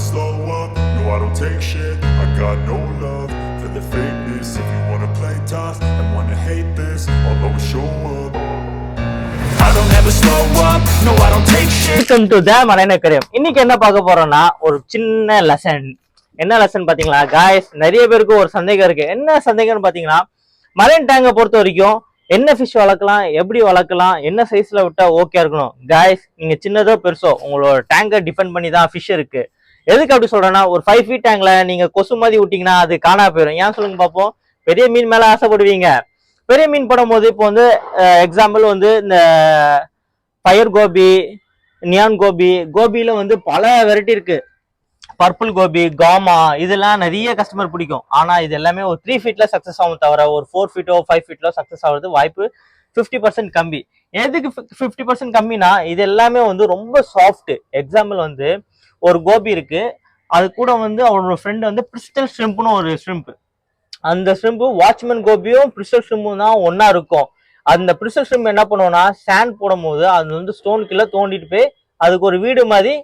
never slow up, no I don't take shit. I got no love for the fakeness. If you wanna play tough and wanna hate this, I'll always show up. I don't ever slow up, no I don't take shit. Welcome to the Marine Aquarium. இன்னைக்கு என்ன பார்க்க போறோம்னா ஒரு சின்ன lesson. என்ன lesson பாத்தீங்களா guys, நிறைய பேருக்கு ஒரு சந்தேகம் இருக்கு. என்ன சந்தேகம்னு பாத்தீங்கன்னா, மரைன் டேங்கை பொறுத்த வரைக்கும் என்ன ஃபிஷ் வளர்க்கலாம், எப்படி வளர்க்கலாம், என்ன சைஸ்ல விட்டா ஓகே இருக்கணும். गाइस, நீங்க சின்னதோ பெருசோ உங்களோட டேங்கை டிபெண்ட் பண்ணி தான் ஃபிஷ் இருக்கு. எதுக்கு அப்படி சொல்றேன்னா, ஒரு 5 feet டேங்க்ல நீங்க கொசு மாதிரி விட்டீங்கன்னா அது காணா போயிடும். ஏன் சொல்லுங்க பார்ப்போம். பெரிய மீன் மேல ஆசைப்படுவீங்க. பெரிய மீன் போடும்போது இப்போ வந்து எக்ஸாம்பிள் வந்து இந்த ஃபயர் கோபி, நியான் கோபி, கோபியில வந்து பல வெரைட்டி இருக்கு. பர்பிள் கோபி, காமா, இதெல்லாம் நிறைய கஸ்டமர் பிடிக்கும். ஆனா இது எல்லாமே ஒரு 3 feetல சக்சஸ் ஆகும் தவிர ஒரு 4 feet 5 feetல சக்சஸ் ஆகுறது வாய்ப்பு 50% கம்மி. எதுக்கு 50% கம்மினா, இது எல்லாமே வந்து ரொம்ப சாஃப்ட். எக்ஸாம்பிள் வந்து ஒரு கோபி இருக்கு, அது கூட வந்து அவரோட ஃப்ரெண்ட் வந்து பிரிஸ்டல் ஷ்ரிம்ப்னு ஒரு ஷ்ரிம்ப். அந்த ஷ்ரிம்ப் வாட்ச்மேன் கோபியும் பிரிஸ்டல் ஷ்ரிம்பும் தான் ஒன்னா இருக்கும். அந்த பிரிஸ்டல் ஷ்ரிம்ப் என்ன பண்ணுவோம்னா, சாண்ட் போடும் போது அது வந்து ஸ்டோனுக்குள்ள தோண்டிட்டு போய் அதுக்கு ஒரு வீடு மாதிரி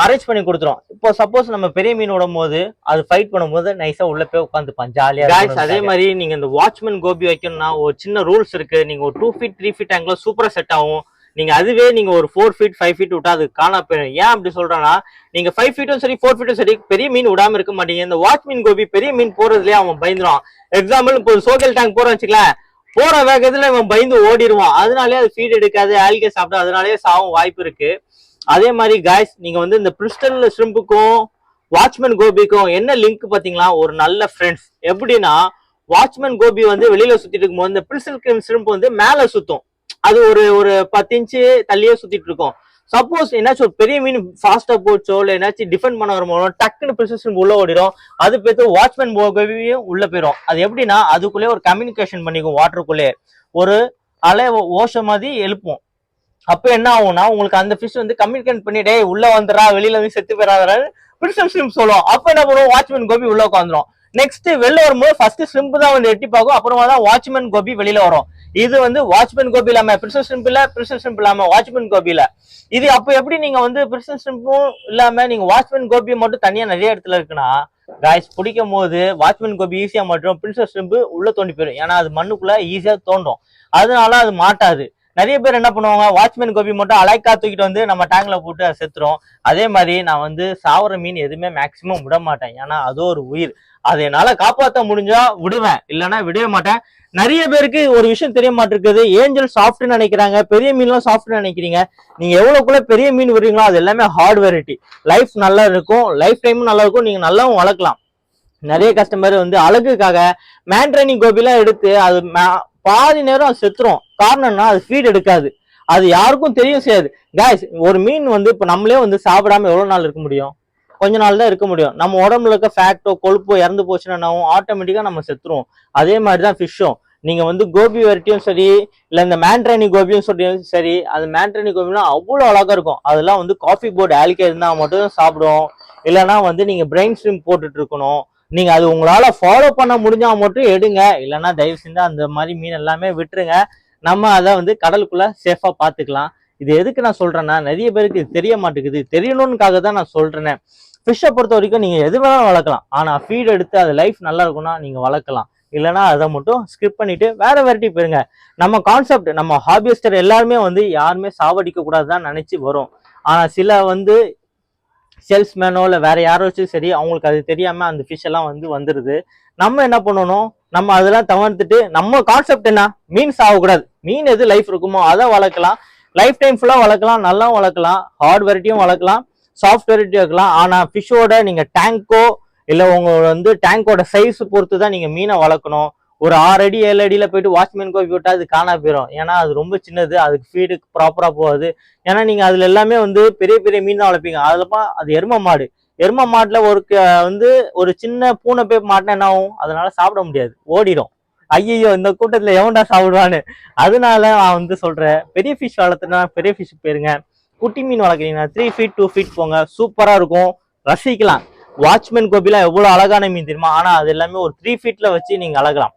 அரேஞ்ச் பண்ணி கொடுத்துரும். இப்போ சப்போஸ் நம்ம பெரிய மீன் விடும் போது அது ஃபைட் பண்ணும்போது நைஸா உள்ள போய் உட்காந்துப்பான் ஜாலியா. அதே மாதிரி நீங்க இந்த வாட்ச்மேன் கோபி வைக்கணும்னா ஒரு சின்ன ரூல்ஸ் இருக்கு. நீங்க ஒரு 2 feet 3 feet ஆங்கில சூப்பரா செட் ஆகும். நீங்க அதுவே நீங்க ஒரு 4 feet 5 feet விட்டா அது காணா போயிடும். ஏன் அப்படி சொல்றேன்னா, நீங்க 5 feetம் சரி 4 feetம் சரி பெரிய மீன் விடாம இருக்க மாட்டீங்க. இந்த வாட்ச்மேன் கோபி பெரிய மீன் போறதுலயே அவன் பயந்துருவான். எக்ஸாம்பிள் இப்போ சோகல் டேங்க் போற வச்சுக்கலாம், போற வேகத்துல இவன் பயந்து ஓடிடுவான். அதனாலே அது ஃபீட் எடுக்காது, ஆல்கே சாப்பிடும், அதனாலேயே சாவும் வாய்ப்பு இருக்கு. அதே மாதிரி गाइस, நீங்க வந்து இந்த பிரிஸ்டல் ஷ்ரிம்புக்கும் வாட்ச்மேன் கோபிக்கும் என்ன லிங்க் பாத்தீங்களா, ஒரு நல்ல ஃப்ரெண்ட்ஸ். எப்படின்னா, வாட்ச்மேன் கோபி வந்து வெளியில சுத்திட்டு இருக்கும்போது இந்த பிரிஸ்டல் ஷ்ரிம்ப் வந்து மேல சுத்தும். அது ஒரு 10 inch தள்ளியே சுத்திட்டு இருக்கும். சப்போஸ் என்னாச்சும் ஒரு பெரிய மீன் ஃபாஸ்டா போச்சோ இல்ல என்னாச்சும் டிஃபெண்ட் பண்ண வரும்போது டக்குன்னு பிரிஸ்டல் உள்ள ஓடிடும். அது பேத்து வாட்ச்மேன் கோபியும் உள்ள போயிடும். அது எப்படின்னா, அதுக்குள்ளே ஒரு கம்யூனிகேஷன் பண்ணிக்கும். வாட்டருக்குள்ளே ஒரு அலை ஓஷ மாதிரி எழுப்போம். அப்ப என்ன ஆகும்னா, உங்களுக்கு அந்த ஃபிஷ் வந்து கம்யூனிகேட் பண்ணி டே உள்ள வந்துடா, வெளியில வந்து செத்து போயிடாதான்னு பிரிஸ்டல் ஷ்ரிம்ப் சொல்லுவோம். அப்ப என்ன பண்ணுவோம், வாட்ச்மேன் கோபி உள்ள உட்காந்துரும். நெக்ஸ்ட் வெளில வரும்போது ஃபர்ஸ்ட் ஷ்ரிம்ப் தான் வந்து எட்டி பார்க்கும், அப்புறமா தான் வாட்ச்மேன் கோபி வெளியில வரும். இது வந்து வாட்ச்மேன் கோபி இல்லாம பிரிஸ்டல் ஷ்ரிம்ப் இல்ல, பிரிஸ்டல் ஷ்ரிம்ப் இல்லாம வாட்ச்மேன் கோபியில. இது அப்ப எப்படி நீங்க வந்து பிரிஸ்டல் ஷ்ரிம்பும் இல்லாம நீங்க வாட்ச்மேன் கோபியை மட்டும் தனியா நிறைய இடத்துல இருக்குன்னா, गाइस பிடிக்கும் போது வாட்ச்மேன் கோபி ஈஸியா மாட்டோம், பிரிஸ்டல் ஷ்ரிம்ப் உள்ள தோண்டி போயிடும். ஏன்னா அது மண்ணுக்குள்ள ஈஸியா தோண்டும், அதனால அது மாட்டாது. நிறைய பேர் என்ன பண்ணுவாங்க, வாட்ச்மேன் கோபி மட்டும் அலைக்கா தூக்கிட்டு வந்து நம்ம டேங்க்ல போட்டு அதை செத்துரும். அதே மாதிரி நான் வந்து சாவர மீன் எதுவுமே மேக்சிமம் விட மாட்டேன். ஏன்னா அது ஒரு உயிர், அதை என்னால காப்பாற்ற முடிஞ்சா விடுவேன், இல்லைன்னா விடவே மாட்டேன். நிறைய பேருக்கு ஒரு விஷயம் தெரிய மாட்டிருக்குது, ஏஞ்சல் சாஃப்ட்னு நினைக்கிறாங்க, பெரிய மீன்லாம் சாஃப்ட்னு நினைக்கிறீங்க. நீங்க எவ்வளவுக்குள்ள பெரிய மீன் விடுறீங்களோ அது எல்லாமே ஹார்ட் வெரைட்டி. லைஃப் நல்லா இருக்கும், லைஃப் டைமும் நல்லா இருக்கும், நீங்க நல்லாவும் வளர்க்கலாம். நிறைய கஸ்டமர் வந்து அழகுக்காக மேண்ட்ரைனிங் கோபிலாம் எடுத்து அது பாதி நேரம் அது செத்துரும். காரணம்னா அது ஃபீட் எடுக்காது, அது யாருக்கும் தெரியும் செய்யாது. गाइस, ஒரு மீன் வந்து இப்ப நம்மளே வந்து சாப்பிடாம எவ்வளவு நாள் இருக்க முடியும்? கொஞ்ச நாள் தான் இருக்க முடியும். நம்ம உடம்புல இருக்க ஃபேக்டோ கொழுப்போ இறந்து போச்சுன்னா ஆட்டோமேட்டிக்கா நம்ம செத்துருவோம். அதே மாதிரிதான் ஃபிஷ்ஷும். நீங்க வந்து கோபி வெரைட்டியும் சரி, இல்ல இந்த மேண்ட்ரைனி கோபியும் சரி, அது மேண்ட்ரைனி கோபிலாம் அவ்வளவு அழகா இருக்கும். அதெல்லாம் வந்து காஃபி போர்டு ஆல்கே இருந்தா மட்டும் சாப்பிடும், இல்லைன்னா வந்து நீங்க பிரெயின் ஸ்ட்ரீம் போட்டுட்டு இருக்கணும். நீங்க அது உங்களால ஃபாலோ பண்ண முடிஞ்சா மட்டும் எடுங்க, இல்லைன்னா தயவு செஞ்சு அந்த மாதிரி மீன் எல்லாமே விட்டுருங்க. நம்ம அதை வந்து கடலுக்குள்ள சேஃபா பாத்துக்கலாம். இது எதுக்கு நான் சொல்றேன்னா, நிறைய பேருக்கு இது தெரிய மாட்டேங்குது, தெரியணும்னுக்காக தான் நான் சொல்றேன். ஃபிஷ்ஷை பொறுத்த வரைக்கும் நீங்க எது வேணாலும் வளர்க்கலாம், ஆனா ஃபீட் எடுத்து அது லைஃப் நல்லா இருக்கும்னா நீங்க வளர்க்கலாம், இல்லைன்னா அதை மட்டும் ஸ்கிப் பண்ணிட்டு வேற வெரைட்டி போயிருங்க. நம்ம கான்செப்ட், நம்ம ஹாபியஸ்டர் எல்லாருமே வந்து யாருமே சாவடிக்க கூடாதுதான் நினைச்சு வரும். ஆனா சில வந்து சேல்ஸ்மேனோ இல்லை வேற யாராச்சும் சரி, அவங்களுக்கு அது தெரியாம அந்த ஃபிஷ் எல்லாம் வந்து வந்துருது. நம்ம என்ன பண்ணணும், நம்ம அதெல்லாம் தவிர்த்துட்டு நம்ம கான்செப்ட் என்ன, மீன் சாகக்கூடாது, மீன் எது லைஃப் இருக்குமோ அதை வளர்க்கலாம். லைஃப் டைம் ஃபுல்லா வளர்க்கலாம், நல்லா வளர்க்கலாம், ஹார்ட் வெரைட்டியும் வளர்க்கலாம், சாஃப்ட் வெரைட்டியும் வைக்கலாம். ஆனா ஃபிஷ்ஷோட நீங்க டேங்கோ இல்ல உங்க வந்து டேங்கோட சைஸ் பொறுத்து தான் நீங்க மீனை வளர்க்கணும். ஒரு 6 அடி 7 அடியில போயிட்டு வாட்ச்மேன் கோபி விட்டா அது காணா போயிடும். ஏன்னா அது ரொம்ப சின்னது, அதுக்கு ஃபீடு ப்ராப்பரா போகாது. ஏன்னா நீங்க அதுல எல்லாமே வந்து பெரிய பெரிய மீன் தான் வளர்ப்பீங்க. அதுலப்பா அது எரும மாடு, எரும மாட்டுல வந்து ஒரு சின்ன பூனை போய் மாட்டினா என்ன ஆகும், அதனால சாப்பிட முடியாது, ஓடிடும். ஐயோ இந்த கூட்டத்துல எவன்டா சாப்பிடுவான்னு. அதனால நான் வந்து சொல்றேன், பெரிய ஃபிஷ் வளர்த்துனா பெரிய ஃபிஷ் போயிருங்க. குட்டி மீன் வளர்க்குறீங்கன்னா 3 feet 2 feet போங்க, சூப்பரா இருக்கும், ரசிக்கலாம். வாட்ச்மேன் கோபிலாம் எவ்வளவு அழகான மீன் தெரியுமா? ஆனா அது எல்லாமே ஒரு 3 feetல வச்சு நீங்க அழகலாம்.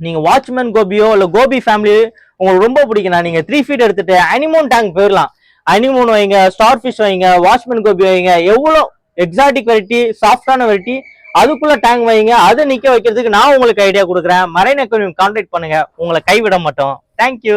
நீங்க வாட்ச்மேன் கோபியோ இல்ல கோபி ஃபேமிலி உங்களுக்கு ரொம்ப பிடிக்கும்னா நீங்க 3 feet எடுத்துட்டு அனிமோன் டேங்க் போயிடலாம். அனிமோன் வைங்க, ஸ்டார் ஃபிஷ் வைங்க, வாட்ச்மேன் கோபி வைங்க, எவ்வளவு எக்ஸாட்டிக் வெரைட்டி, சாஃப்டான வெரைட்டி, அதுக்குள்ள டேங்க் வைங்க. அது நிக்க வைக்கிறதுக்கு நான் உங்களுக்கு ஐடியா கொடுக்குறேன். மரைன் அக்வேரியம் கான்டாக்ட் பண்ணுங்க, உங்களை கைவிட மாட்டோம். தேங்க்யூ.